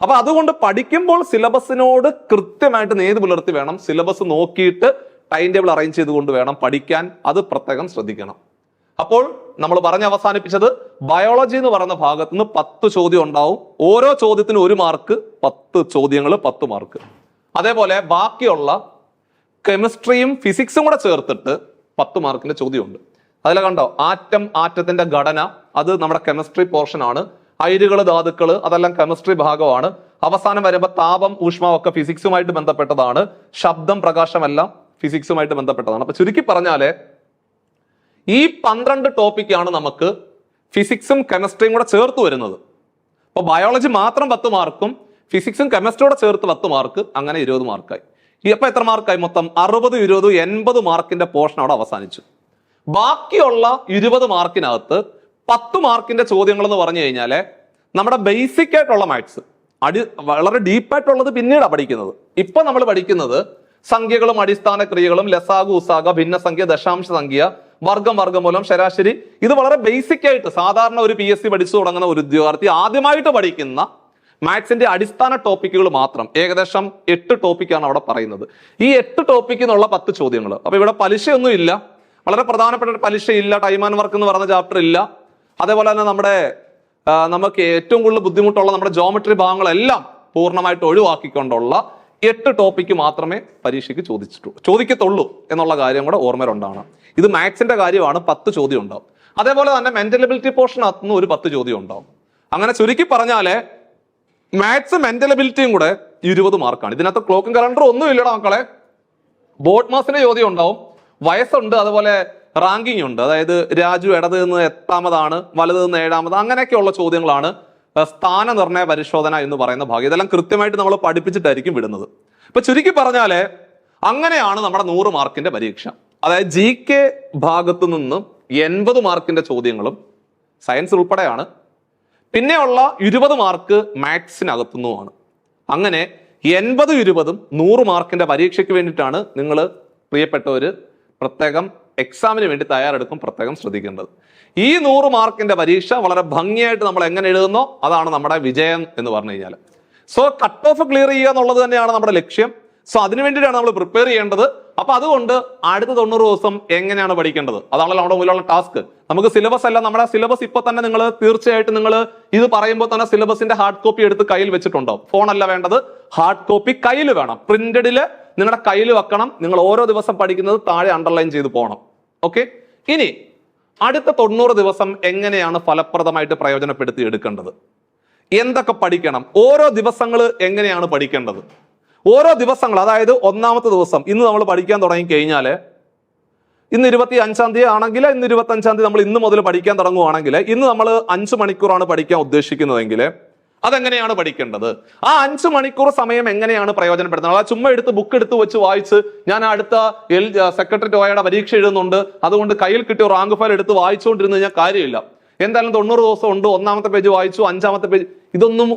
Speaker 1: അപ്പൊ അതുകൊണ്ട് പഠിക്കുമ്പോൾ സിലബസിനോട് കൃത്യമായിട്ട് നീതി പുലർത്തി വേണം, സിലബസ് നോക്കിയിട്ട് ടൈം ടേബിൾ അറേഞ്ച് ചെയ്തുകൊണ്ട് വേണം പഠിക്കാൻ. അത് പ്രത്യേകം ശ്രദ്ധിക്കണം. അപ്പോൾ നമ്മൾ പറഞ്ഞ് അവസാനിപ്പിച്ചത് ബയോളജി എന്ന് പറയുന്ന ഭാഗത്ത് നിന്ന് 10 ചോദ്യം ഉണ്ടാവും. ഓരോ ചോദ്യത്തിനും 1 മാർക്ക്, 10 ചോദ്യങ്ങൾ 10 മാർക്ക്. അതേപോലെ ബാക്കിയുള്ള കെമിസ്ട്രിയും ഫിസിക്സും കൂടെ ചേർത്തിട്ട് 10 മാർക്കിന്റെ ചോദ്യമുണ്ട്. അതിൽ കണ്ടോ, ആറ്റത്തിന്റെ ഘടന, അത് നമ്മുടെ കെമിസ്ട്രി പോർഷൻ ആണ്. അയിരുകള്, ധാതുക്കള്, അതെല്ലാം കെമിസ്ട്രി ഭാഗമാണ്. അവസാനം വരുമ്പോൾ താപം, ഊഷ്മാവ് ഒക്കെ ഫിസിക്സുമായിട്ട് ബന്ധപ്പെട്ടതാണ്. ശബ്ദം, പ്രകാശം എല്ലാം ഫിസിക്സുമായിട്ട് ബന്ധപ്പെട്ടതാണ്. അപ്പൊ ചുരുക്കി പറഞ്ഞാല് ഈ 12 ടോപ്പിക്കാണ് നമുക്ക് ഫിസിക്സും കെമിസ്ട്രിയും കൂടെ ചേർത്ത് വരുന്നത്. അപ്പോൾ ബയോളജി മാത്രം 10 മാർക്കും ഫിസിക്സും കെമിസ്ട്രിയോടെ ചേർത്ത് 10 മാർക്ക്, അങ്ങനെ 20 മാർക്കായി. ഇപ്പൊ എത്ര മാർക്കായി? മൊത്തം 60, 20, 80 മാർക്കിന്റെ പോർഷൻ അവിടെ അവസാനിച്ചു. ബാക്കിയുള്ള 20 മാർക്കിനകത്ത് 10 മാർക്കിന്റെ ചോദ്യങ്ങൾ എന്ന് പറഞ്ഞു കഴിഞ്ഞാൽ നമ്മുടെ ബേസിക് ആയിട്ടുള്ള മാത്സ്, വളരെ ഡീപ്പായിട്ടുള്ളത് പിന്നീടാണ് പഠിക്കുന്നത്. ഇപ്പൊ നമ്മൾ പഠിക്കുന്നത് സംഖ്യകളും അടിസ്ഥാന ക്രിയകളും, ലസാഗു, ഉസാഗ, ഭിന്നസംഖ്യ, ദശാംശ സംഖ്യ, വർഗം, വർഗമൂലം, ശരാശരി. ഇത് വളരെ ബേസിക് ആയിട്ട് സാധാരണ ഒരു PSC പഠിച്ചു തുടങ്ങുന്ന ഒരു ഉദ്യോഗാർത്ഥി ആദ്യമായിട്ട് പഠിക്കുന്ന മാത്സിന്റെ അടിസ്ഥാന ടോപ്പിക്കുകൾ മാത്രം. ഏകദേശം 8 ടോപ്പിക്കാണ് അവിടെ പറയുന്നത്. ഈ 8 ടോപ്പിക്ക് എന്നുള്ള 10 ചോദ്യങ്ങൾ. അപ്പൊ ഇവിടെ പലിശയൊന്നും ഇല്ല, വളരെ പ്രധാനപ്പെട്ട പലിശയില്ല, ടൈം ആൻഡ് വർക്ക് എന്ന് പറഞ്ഞ ചാപ്റ്റർ ഇല്ല. അതേപോലെ തന്നെ നമുക്ക് ഏറ്റവും കൂടുതൽ ബുദ്ധിമുട്ടുള്ള നമ്മുടെ ജോമെട്രി ഭാഗങ്ങളെല്ലാം പൂർണ്ണമായിട്ട് ഒഴിവാക്കിക്കൊണ്ടുള്ള 8 ടോപ്പിക്ക് മാത്രമേ പരീക്ഷയ്ക്ക് ചോദിക്കത്തുള്ളൂ എന്നുള്ള കാര്യം കൂടെ ഓർമ്മയിലുണ്ടാവണം. ഇത് മാത്സിന്റെ കാര്യമാണ്, 10 ചോദ്യം ഉണ്ടാവും. അതേപോലെ തന്നെ മെന്റൽ എബിലിറ്റി പോർഷനകത്തുനിന്ന് ഒരു 10 ചോദ്യം ഉണ്ടാവും. അങ്ങനെ ചുരുക്കി പറഞ്ഞാല് മാത്സ് മെന്റൽ എബിലിറ്റിയും കൂടെ 20 മാർക്കാണ്. ഇതിനകത്ത് ക്ലോക്കും കലണ്ടറും ഒന്നും ഇല്ലടാ മക്കളെ. ബോർഡ് മാസിന്റെ ചോദ്യം ഉണ്ടാവും, വയസ്സുണ്ട്, അതുപോലെ റാങ്കിങ് ഉണ്ട്. അതായത് രാജു ഇടത് നിന്ന് 8ാമതാണ്, വലത് നിന്ന് 7ാമത്, അങ്ങനെയൊക്കെയുള്ള ചോദ്യങ്ങളാണ് സ്ഥാന നിർണയ പരിശോധന എന്ന് പറയുന്ന ഭാഗം. ഇതെല്ലാം കൃത്യമായിട്ട് നമ്മൾ പഠിപ്പിച്ചിട്ടായിരിക്കും വിടുന്നത്. ഇപ്പൊ ചുരുക്കി പറഞ്ഞാല് അങ്ങനെയാണ് നമ്മുടെ 100 മാർക്കിന്റെ പരീക്ഷ. അതായത് GK ഭാഗത്തു നിന്ന് 80 മാർക്കിന്റെ ചോദ്യങ്ങളും സയൻസ് ഉൾപ്പെടെയാണ്. പിന്നെയുള്ള 20 മാർക്ക് മാത്സിനകത്തുനിന്നുമാണ്. അങ്ങനെ 80, 20, 100 മാർക്കിന്റെ പരീക്ഷയ്ക്ക് വേണ്ടിയിട്ടാണ് നിങ്ങൾ പ്രിയപ്പെട്ടവര് പ്രത്യേകം എക്സാമിന് വേണ്ടി തയ്യാറെടുക്കും പ്രത്യേകം ശ്രദ്ധിക്കേണ്ടത്. ഈ 100 മാർക്കിന്റെ പരീക്ഷ വളരെ ഭംഗിയായിട്ട് നമ്മൾ എങ്ങനെ എഴുതുന്നോ അതാണ് നമ്മുടെ വിജയം എന്ന് പറഞ്ഞു കഴിഞ്ഞാൽ. സോ കട്ട് ഓഫ് ക്ലിയർ ചെയ്യുക എന്നുള്ളത് തന്നെയാണ് നമ്മുടെ ലക്ഷ്യം. സോ അതിനു വേണ്ടിയിട്ടാണ് നമ്മൾ പ്രിപ്പയർ ചെയ്യേണ്ടത്. അപ്പൊ അതുകൊണ്ട് അടുത്ത 90 ദിവസം എങ്ങനെയാണ് പഠിക്കേണ്ടത്, അതാണല്ലോ നമ്മുടെ മുന്നിലുള്ള ടാസ്ക്. നമുക്ക് സിലബസ് അല്ല, നമ്മുടെ സിലബസ് ഇപ്പൊ തന്നെ നിങ്ങൾ തീർച്ചയായിട്ടും നിങ്ങൾ ഇത് പറയുമ്പോൾ തന്നെ സിലബസിന്റെ ഹാർഡ് കോപ്പി എടുത്ത് കയ്യിൽ വെച്ചിട്ടുണ്ടോ? ഫോണല്ല വേണ്ടത്, ഹാർഡ് കോപ്പി കയ്യിൽ വേണം. പ്രിന്റഡില് നിങ്ങളുടെ കയ്യിൽ വെക്കണം. നിങ്ങൾ ഓരോ ദിവസം പഠിക്കുന്നത് താഴെ അണ്ടർലൈൻ ചെയ്ത് പോകണം. ഓക്കെ, ഇനി അടുത്ത 90 ദിവസം എങ്ങനെയാണ് ഫലപ്രദമായിട്ട് പ്രയോജനപ്പെടുത്തി എടുക്കേണ്ടത്, എന്തൊക്കെ പഠിക്കണം, ഓരോ ദിവസങ്ങൾ എങ്ങനെയാണ് പഠിക്കേണ്ടത്, ഓരോ ദിവസങ്ങൾ. അതായത് 1ാമത്തെ ദിവസം ഇന്ന് നമ്മൾ പഠിക്കാൻ തുടങ്ങി കഴിഞ്ഞാല്, ഇന്ന് 25-ാം തീയതി ആണെങ്കിൽ ഇന്ന് 25-ാം തീയതി നമ്മൾ ഇന്ന് മുതൽ പഠിക്കാൻ തുടങ്ങുവാണെങ്കിൽ, ഇന്ന് നമ്മൾ 5 മണിക്കൂറാണ് പഠിക്കാൻ ഉദ്ദേശിക്കുന്നതെങ്കിൽ അതെങ്ങനെയാണ് പഠിക്കേണ്ടത്, ആ 5 മണിക്കൂർ സമയം എങ്ങനെയാണ് പ്രയോജനപ്പെടുത്തുന്നത്. അതായത് ചുമ്മാ എടുത്ത് ബുക്ക് എടുത്ത് വെച്ച് വായിച്ച് ഞാൻ അടുത്ത സെക്രട്ടറി ഓയുടെ പരീക്ഷ എഴുതുന്നുണ്ട് അതുകൊണ്ട് കയ്യിൽ കിട്ടിയ റാങ്ക് ഫയൽ എടുത്ത് വായിച്ചുകൊണ്ടിരുന്ന് കഴിഞ്ഞാൽ കാര്യമില്ല. എന്തായാലും 90 ദിവസം ഉണ്ട്, 1ാമത്തെ പേജ് വായിച്ചു, 5ാമത്തെ പേജ്, ഇതൊന്നും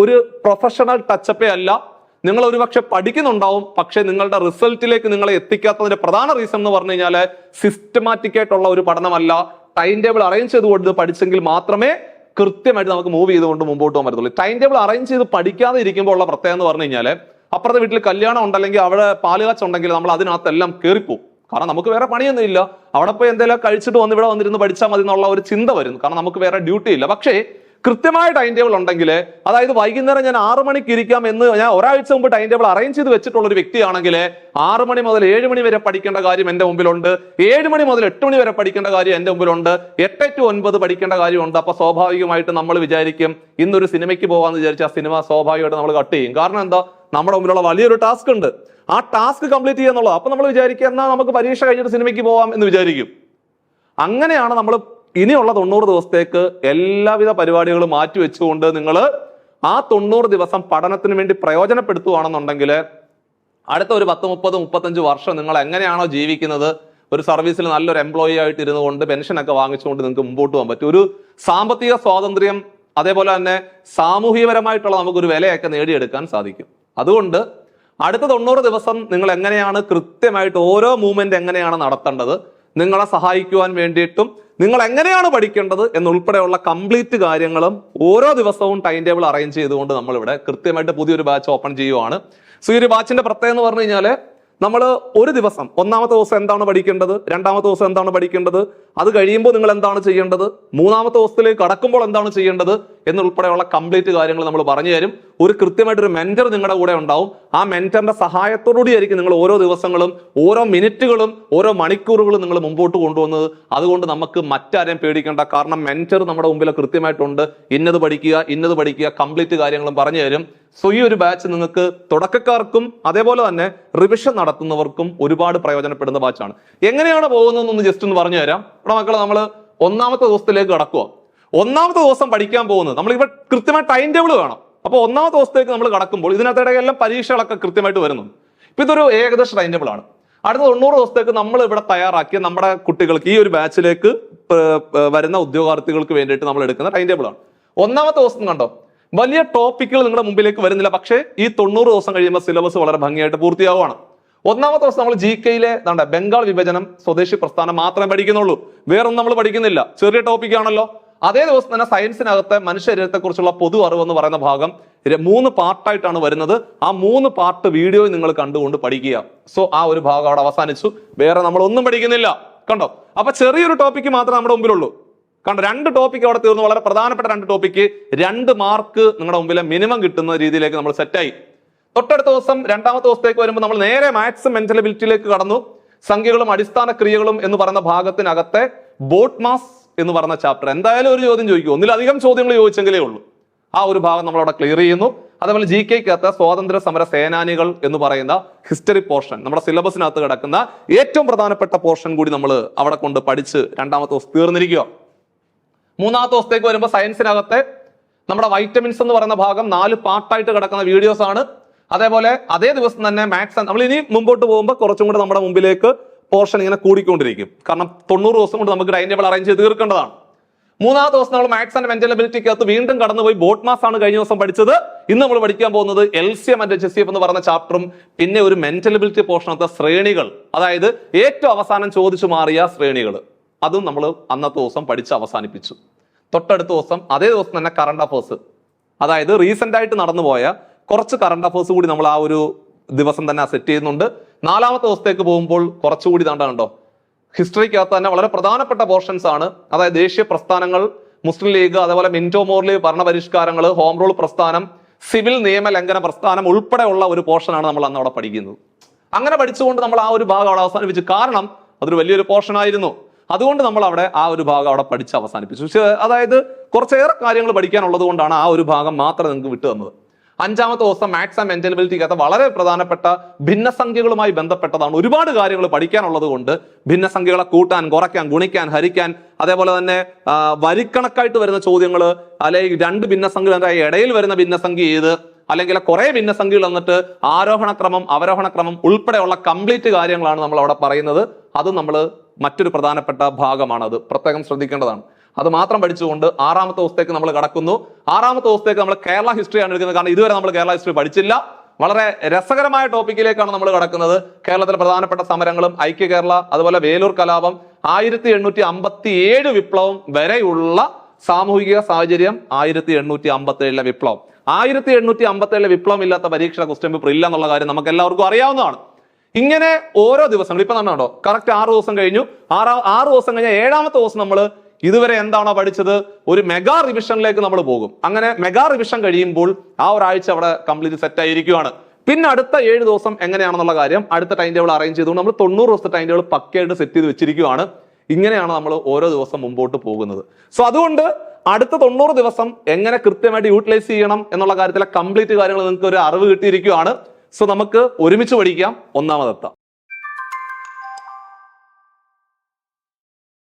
Speaker 1: ഒരു പ്രൊഫഷണൽ ടച്ചപ്പേ അല്ല. നിങ്ങൾ ഒരുപക്ഷെ പഠിക്കുന്നുണ്ടാവും, പക്ഷെ നിങ്ങളുടെ റിസൾട്ടിലേക്ക് നിങ്ങളെ എത്തിക്കാത്തതിന്റെ പ്രധാന റീസൺ എന്ന് പറഞ്ഞു കഴിഞ്ഞാൽ സിസ്റ്റമാറ്റിക് ആയിട്ടുള്ള ഒരു പഠനമല്ല. ടൈം ടേബിൾ അറേഞ്ച് ചെയ്തുകൊണ്ട് പഠിച്ചെങ്കിൽ മാത്രമേ കൃത്യമായിട്ട് നമുക്ക് മൂവ് ചെയ്തുകൊണ്ട് മുമ്പോട്ട് പോകാൻ പറ്റത്തുള്ളൂ. ടൈം ടേബിൾ അറേഞ്ച് ചെയ്ത് പഠിക്കാതെ ഇരിക്കുമ്പോൾ ഉള്ള പ്രത്യേകത എന്ന് പറഞ്ഞു കഴിഞ്ഞാൽ, അപ്പുറത്തെ വീട്ടിൽ കല്യാണം ഉണ്ടല്ലെങ്കിൽ അവിടെ പാലുകാച്ച ഉണ്ടെങ്കിൽ നമ്മൾ അതിനകത്തെല്ലാം കയറിപ്പോവും. കാരണം നമുക്ക് വേറെ പണിയൊന്നും ഇല്ല, അവിടെ പോയി എന്തെങ്കിലും കഴിച്ചിട്ട് വന്ന് ഇവിടെ വന്നിരുന്ന് പഠിച്ചാൽ മതി എന്നുള്ള ഒരു ചിന്ത വരും. കാരണം നമുക്ക് വേറെ ഡ്യൂട്ടി ഇല്ല. പക്ഷേ കൃത്യമായ ടൈം ടേബിൾ ഉണ്ടെങ്കിൽ, അതായത് വൈകുന്നേരം ഞാൻ 6 മണിക്ക് ഇരിക്കാം എന്ന് ഞാൻ ഒരാഴ്ച മുമ്പ് ടൈം ടേബിൾ അറേഞ്ച് ചെയ്ത് വെച്ചിട്ടുള്ള ഒരു വ്യക്തിയാണെങ്കിൽ 6 മണി മുതൽ 7 മണി വരെ പഠിക്കേണ്ട കാര്യം എന്റെ മുമ്പിലുണ്ട്, 7 മണി മുതൽ 8 മണി വരെ പഠിക്കേണ്ട കാര്യം എന്റെ മുമ്പിലുണ്ട്, 8 to 9 പഠിക്കേണ്ട കാര്യമുണ്ട്. അപ്പൊ സ്വാഭാവികമായിട്ട് നമ്മൾ വിചാരിക്കും ഇന്നൊരു സിനിമയ്ക്ക് പോകാന്ന് വിചാരിച്ച ആ സിനിമ സ്വാഭാവികമായിട്ട് നമ്മൾ കട്ട് ചെയ്യും. കാരണം എന്താ, നമ്മുടെ മുമ്പിലുള്ള വലിയൊരു ടാസ്ക് ഉണ്ട്, ആ ടാസ്ക് കംപ്ലീറ്റ് ചെയ്യുക എന്നുള്ളത്. അപ്പൊ നമ്മൾ വിചാരിക്കുക എന്നാൽ നമുക്ക് പരീക്ഷ കഴിഞ്ഞിട്ട് സിനിമയ്ക്ക് പോകാം എന്ന് വിചാരിക്കും. അങ്ങനെയാണ് നമ്മൾ ഇനിയുള്ള 90 ദിവസത്തേക്ക് എല്ലാവിധ പരിപാടികളും മാറ്റി വെച്ചുകൊണ്ട് നിങ്ങൾ ആ 90 ദിവസം പഠനത്തിന് വേണ്ടി പ്രയോജനപ്പെടുത്തുകയാണെന്നുണ്ടെങ്കിൽ അടുത്ത ഒരു 10, 30, 35 വർഷം നിങ്ങൾ എങ്ങനെയാണോ ജീവിക്കുന്നത്, ഒരു സർവീസിൽ നല്ലൊരു എംപ്ലോയി ആയിട്ട് ഇരുന്നു കൊണ്ട് പെൻഷനൊക്കെ വാങ്ങിച്ചുകൊണ്ട് നിങ്ങൾക്ക് മുമ്പോട്ട് പോകാൻ പറ്റും. ഒരു സാമ്പത്തിക സ്വാതന്ത്ര്യം, അതേപോലെ തന്നെ സാമൂഹികപരമായിട്ടുള്ള നമുക്കൊരു വിലയൊക്കെ നേടിയെടുക്കാൻ സാധിക്കും. അതുകൊണ്ട് അടുത്ത 90 ദിവസം നിങ്ങൾ എങ്ങനെയാണ് കൃത്യമായിട്ട് ഓരോ മൂവ്മെന്റ് എങ്ങനെയാണ് നടത്തേണ്ടത്, നിങ്ങളെ സഹായിക്കുവാൻ വേണ്ടിയിട്ടും നിങ്ങൾ എങ്ങനെയാണ് പഠിക്കേണ്ടത് എന്നുൾപ്പെടെയുള്ള കംപ്ലീറ്റ് കാര്യങ്ങളും ഓരോ ദിവസവും ടൈം ടേബിൾ അറേഞ്ച് ചെയ്തുകൊണ്ട് നമ്മളിവിടെ കൃത്യമായിട്ട് പുതിയൊരു ബാച്ച് ഓപ്പൺ ചെയ്യുവാണ്. സോ ഈ ഒരു ബാച്ചിന്റെ പ്രത്യേകത എന്ന് പറഞ്ഞു കഴിഞ്ഞാൽ, നമ്മൾ ഒരു ദിവസം 1ാമത്തെ ദിവസം എന്താണ് പഠിക്കേണ്ടത്, 2ാമത്തെ ദിവസം എന്താണ് പഠിക്കേണ്ടത്, അത് കഴിയുമ്പോൾ നിങ്ങൾ എന്താണ് ചെയ്യേണ്ടത്, 3ാമത്തെ ദിവസത്തിലേക്ക് കടക്കുമ്പോൾ എന്താണ് ചെയ്യേണ്ടത് എന്നുൾപ്പെടെയുള്ള കംപ്ലീറ്റ് കാര്യങ്ങൾ നമ്മൾ പറഞ്ഞു തരും. ഒരു കൃത്യമായിട്ടൊരു മെന്റർ നിങ്ങളുടെ കൂടെ ഉണ്ടാവും. ആ മെന്ററിന്റെ സഹായത്തോടുകൂടി ആയിരിക്കും നിങ്ങൾ ഓരോ ദിവസങ്ങളും, ഓരോ മിനിറ്റുകളും, ഓരോ മണിക്കൂറുകളും നിങ്ങൾ മുമ്പോട്ട് കൊണ്ടുവന്നത്. അതുകൊണ്ട് നമുക്ക് മറ്റാരെയും പേടിക്കേണ്ട. കാരണം മെന്റർ നമ്മുടെ മുമ്പിൽ കൃത്യമായിട്ടുണ്ട്. ഇന്നത് പഠിക്കുക, കംപ്ലീറ്റ് കാര്യങ്ങളും പറഞ്ഞു തരും. സോ ഈ ഒരു ബാച്ച് നിങ്ങൾക്ക് തുടക്കക്കാർക്കും അതേപോലെ തന്നെ റിവിഷൻ നടത്തുന്നവർക്കും ഒരുപാട് പ്രയോജനപ്പെടുന്ന ബാച്ചാണ്. എങ്ങനെയാണ് പോകുന്നതെന്നൊന്ന് ജസ്റ്റ് ഒന്ന് പറഞ്ഞു തരാം. ഇവിടെ മക്കളെ, നമ്മൾ 1ാമത്തെ ദിവസത്തിലേക്ക് കടക്കുക. ഒന്നാമത്തെ ദിവസം പഠിക്കാൻ പോകുന്നത് നമ്മളിപ്പോൾ കൃത്യമായി ടൈം ടേബിൾ വേണം. അപ്പോൾ ഒന്നാമത്തെ ദിവസത്തേക്ക് നമ്മൾ കടക്കുമ്പോൾ ഇതിനകത്തിടെയെല്ലാം പരീക്ഷകളൊക്കെ കൃത്യമായിട്ട് വരുന്നുണ്ട്. ഇപ്പൊ ഇതൊരു ഏകദേശ ടൈം ടേബിൾ ആണ്. അടുത്ത 90 ദിവസത്തേക്ക് നമ്മൾ ഇവിടെ തയ്യാറാക്കിയ നമ്മുടെ കുട്ടികൾക്ക് ഈ ഒരു ബാച്ചിലേക്ക് വരുന്ന ഉദ്യോഗാർത്ഥികൾക്ക് വേണ്ടിയിട്ട് നമ്മൾ എടുക്കുന്ന ടൈം ടേബിൾ ആണ്. ഒന്നാമത്തെ ദിവസം കണ്ടോ, വലിയ ടോപ്പിക്കുകൾ നിങ്ങളുടെ മുമ്പിലേക്ക് വരുന്നില്ല. പക്ഷേ ഈ 90 ദിവസം കഴിയുമ്പോൾ സിലബസ് വളരെ ഭംഗിയായിട്ട് പൂർത്തിയാവുകയാണ്. ഒന്നാമത്തെ ദിവസം നമ്മൾ GK ബംഗാൾ വിഭജനം, സ്വദേശി പ്രസ്ഥാനം മാത്രമേ പഠിക്കുന്നുള്ളൂ, വേറൊന്നും നമ്മൾ പഠിക്കുന്നില്ല. ചെറിയ ടോപ്പിക് ആണല്ലോ. അതേ ദിവസം തന്നെ സയൻസിനകത്തെ മനുഷ്യശരീരത്തെ കുറിച്ചുള്ള പൊതു അറിവ് എന്ന് പറയുന്ന ഭാഗം 3 പാർട്ടായിട്ടാണ് വരുന്നത്. ആ 3 പാർട്ട് വീഡിയോ നിങ്ങൾ കണ്ടുകൊണ്ട് പഠിക്കുക. സോ ആ ഒരു ഭാഗം അവിടെ അവസാനിച്ചു. വേറെ നമ്മൾ ഒന്നും പഠിക്കുന്നില്ല. കണ്ടോ? അപ്പൊ ചെറിയൊരു ടോപ്പിക്ക് മാത്രമേ നമ്മുടെ മുമ്പിലുള്ളൂ. കണ്ടോ, 2 ടോപ്പിക്ക് അവിടെ തീർന്നു. വളരെ പ്രധാനപ്പെട്ട 2 ടോപ്പിക്ക്, 2 മാർക്ക് നിങ്ങളുടെ മുമ്പിലെ മിനിമം കിട്ടുന്ന രീതിയിലേക്ക് നമ്മൾ സെറ്റായി. തൊട്ടടുത്ത ദിവസം രണ്ടാമത്തെ ദിവസത്തേക്ക് വരുമ്പോൾ നമ്മൾ നേരെ മാത്സ് മെന്റൽ എബിലിറ്റിയിലേക്ക് കടന്നു. സംഖ്യകളും അടിസ്ഥാന ക്രിയകളും എന്ന് പറയുന്ന ഭാഗത്തിനകത്തെ ബോട്ട് മാസ് എന്ന് പറയുന്ന ചാപ്റ്റർ എന്തായാലും ഒരു ചോദ്യം ചോദിക്കും, ഒന്നിലധികം ചോദ്യങ്ങൾ ചോദിച്ചെങ്കിലേ ഉള്ളൂ. ആ ഒരു ഭാഗം നമ്മൾ അവിടെ ക്ലിയർ ചെയ്യുന്നു. അതേപോലെ GK-ക്കകത്ത് സ്വാതന്ത്ര്യ സമര സേനാനികൾ എന്ന് പറയുന്ന ഹിസ്റ്ററി പോർഷൻ, നമ്മുടെ സിലബസിനകത്ത് കിടക്കുന്ന ഏറ്റവും പ്രധാനപ്പെട്ട പോർഷൻ കൂടി നമ്മൾ അവിടെ കൊണ്ട് പഠിച്ച് രണ്ടാമത്തെ ദിവസം തീർന്നിരിക്കുക. മൂന്നാമത്തെ ദിവസത്തേക്ക് വരുമ്പോൾ സയൻസിനകത്തെ നമ്മുടെ വൈറ്റമിൻസ് എന്ന് പറയുന്ന ഭാഗം 4 പാർട്ടായിട്ട് കിടക്കുന്ന വീഡിയോസ് ആണ്. അതേപോലെ അതേ ദിവസം തന്നെ മാത്സ്, നമ്മൾ ഇനി മുമ്പോട്ട് പോകുമ്പോൾ കുറച്ചും കൂടെ നമ്മുടെ മുമ്പിലേക്ക് പോർഷൻ ഇങ്ങനെ കൂടിക്കൊണ്ടിരിക്കും. കാരണം 90 ദിവസം കൊണ്ട് നമുക്ക് ടൈം ടേബിൾ അറേഞ്ച് ചെയ്ത് തീർക്കേണ്ടതാണ്. മൂന്നാമത്തെ ദിവസം നമ്മൾ മാത്സ് ആൻഡ് മെന്റൽ എബിലിറ്റിക്കകത്ത് വീണ്ടും കടന്നുപോയി ബോട്ട് മാസ് ആണ് കഴിഞ്ഞ ദിവസം പഠിച്ചത്. ഇന്ന് നമ്മൾ പഠിക്കാൻ പോകുന്നത് LCM ആൻഡ് HCF എന്ന് പറയുന്ന ചാപ്റ്ററും പിന്നെ ഒരു മെന്റൽ എബിലിറ്റി പോർഷനകത്തെ ശ്രേണികൾ, അതായത് ഏറ്റവും അവസാനം ചോദിച്ചു മാറിയ ശ്രേണികൾ, അതും നമ്മൾ അന്നത്തെ ദിവസം പഠിച്ച് അവസാനിപ്പിച്ചു. തൊട്ടടുത്ത ദിവസം അതേ ദിവസം തന്നെ കറണ്ട് അഫേഴ്സ്, അതായത് റീസെന്റ് ആയിട്ട് നടന്നുപോയ കുറച്ച് കറണ്ട് അഫേഴ്സ് കൂടി നമ്മൾ ആ ഒരു ദിവസം തന്നെ സെറ്റ് ചെയ്യുന്നുണ്ട്. നാലാമത്തെ ദിവസത്തേക്ക് പോകുമ്പോൾ കുറച്ചുകൂടി കണ്ടോ, ഹിസ്റ്ററിക്കകത്ത് തന്നെ വളരെ പ്രധാനപ്പെട്ട പോർഷൻസ് ആണ്. അതായത് ദേശീയ പ്രസ്ഥാനങ്ങൾ, മുസ്ലിം ലീഗ്, അതേപോലെ മിന്റോ മോർലി ഭരണപരിഷ്കാരങ്ങൾ, ഹോം റൂൾ പ്രസ്ഥാനം, സിവിൽ നിയമ ലംഘന പ്രസ്ഥാനം ഉൾപ്പെടെയുള്ള ഒരു പോർഷനാണ് നമ്മൾ അന്ന് അവിടെ പഠിക്കുന്നത്. അങ്ങനെ പഠിച്ചുകൊണ്ട് നമ്മൾ ആ ഒരു ഭാഗം അവിടെ അവസാനിപ്പിച്ചു. കാരണം അതൊരു വലിയൊരു പോർഷൻ ആയിരുന്നു. അതുകൊണ്ട് നമ്മൾ അവിടെ ആ ഒരു ഭാഗം അവിടെ പഠിച്ച് അവസാനിപ്പിച്ചു. അതായത് കുറച്ചേറെ കാര്യങ്ങൾ പഠിക്കാനുള്ളത് കൊണ്ടാണ് ആ ഒരു ഭാഗം മാത്രം നിങ്ങൾക്ക് വിട്ടു തന്നത്. അഞ്ചാമത്തെ ദിവസം മാത്സ് ആൻഡ് മെന്റൽ എബിലിറ്റിക്കകത്ത് വളരെ പ്രധാനപ്പെട്ട ഭിന്നസംഖ്യകളുമായി ബന്ധപ്പെട്ടതാണ്. ഒരുപാട് കാര്യങ്ങൾ പഠിക്കാനുള്ളത് കൊണ്ട് ഭിന്നസംഖ്യകളെ കൂട്ടാൻ, കുറയ്ക്കാൻ, ഗുണിക്കാൻ, ഹരിക്കാൻ, അതേപോലെ തന്നെ വരിക്കണക്കായിട്ട് വരുന്ന ചോദ്യങ്ങൾ, അല്ലെങ്കിൽ 2 ഭിന്നസംഖ്യകളുടെ ഇടയിൽ വരുന്ന ഭിന്നസംഖ്യ ഏത്, അല്ലെങ്കിൽ കുറെ ഭിന്നസംഖ്യകൾ എന്നിട്ട് ആരോഹണക്രമം, അവരോഹണക്രമം ഉൾപ്പെടെയുള്ള കംപ്ലീറ്റ് കാര്യങ്ങളാണ് നമ്മൾ അവിടെ പറയുന്നത്. അത് നമ്മൾ മറ്റൊരു പ്രധാനപ്പെട്ട ഭാഗമാണ്, അത് പ്രത്യേകം ശ്രദ്ധിക്കേണ്ടതാണ്. അത് മാത്രം പഠിച്ചുകൊണ്ട് ആറാമത്തെ ദിവസത്തേക്ക് നമ്മൾ കടക്കുന്നു. ആറാമത്തെ ദിവസത്തേക്ക് നമ്മൾ കേരള ഹിസ്റ്ററിയാണ് എടുക്കുന്നത്. കാരണം ഇതുവരെ നമ്മൾ കേരള ഹിസ്റ്ററി പഠിച്ചില്ല. വളരെ രസകരമായ ടോപ്പിക്കിലേക്കാണ് നമ്മൾ കടക്കുന്നത്. കേരളത്തിലെ പ്രധാനപ്പെട്ട സമരങ്ങളും, ഐക്യ കേരള, അതുപോലെ വേലൂർ കലാപം, 1857 വിപ്ലവം വരെയുള്ള സാമൂഹിക സാഹചര്യം, 1857 വിപ്ലവം. 1857 വിപ്ലവം ഇല്ലാത്ത പരീക്ഷയുടെ ക്വസ്റ്റ്യൻ പേപ്പർ ഇല്ല എന്നുള്ള കാര്യം നമുക്ക് എല്ലാവർക്കും അറിയാവുന്നതാണ്. ഇങ്ങനെ ഓരോ ദിവസങ്ങൾ ഇപ്പൊ കണ്ടോ, കറക്റ്റ് 6 ദിവസം കഴിഞ്ഞു. 6 ദിവസം കഴിഞ്ഞ 7ാമത്തെ ദിവസം നമ്മൾ ഇതുവരെ എന്താണോ പഠിച്ചത് ഒരു മെഗാ റിവിഷനിലേക്ക് നമ്മൾ പോകും. അങ്ങനെ മെഗാ റിവിഷൻ കഴിയുമ്പോൾ ആ ഒരാഴ്ച അവിടെ കംപ്ലീറ്റ് സെറ്റ് ആയിരിക്കുകയാണ്. പിന്നെ അടുത്ത 7 ദിവസം എങ്ങനെയാണെന്നുള്ള കാര്യം അടുത്ത ടൈം ടേബിൾ അറേഞ്ച് ചെയ്തുകൊണ്ട് നമ്മൾ 90 ദിവസത്തെ ടൈം ടേബിൾ പക്കയായിട്ട് സെറ്റ് ചെയ്ത് വെച്ചിരിക്കുകയാണ്. ഇങ്ങനെയാണ് നമ്മൾ ഓരോ ദിവസം മുമ്പോട്ട് പോകുന്നത്. സോ അതുകൊണ്ട് അടുത്ത 90 ദിവസം എങ്ങനെ കൃത്യമായിട്ട് യൂട്ടിലൈസ് ചെയ്യണം എന്നുള്ള കാര്യത്തിലെ കംപ്ലീറ്റ് കാര്യങ്ങൾ നിങ്ങൾക്ക് ഒരു അറിവ് കിട്ടിയിരിക്കുകയാണ്. സോ നമുക്ക് ഒരുമിച്ച് പഠിക്കാം. ഒന്നാമതെത്താം.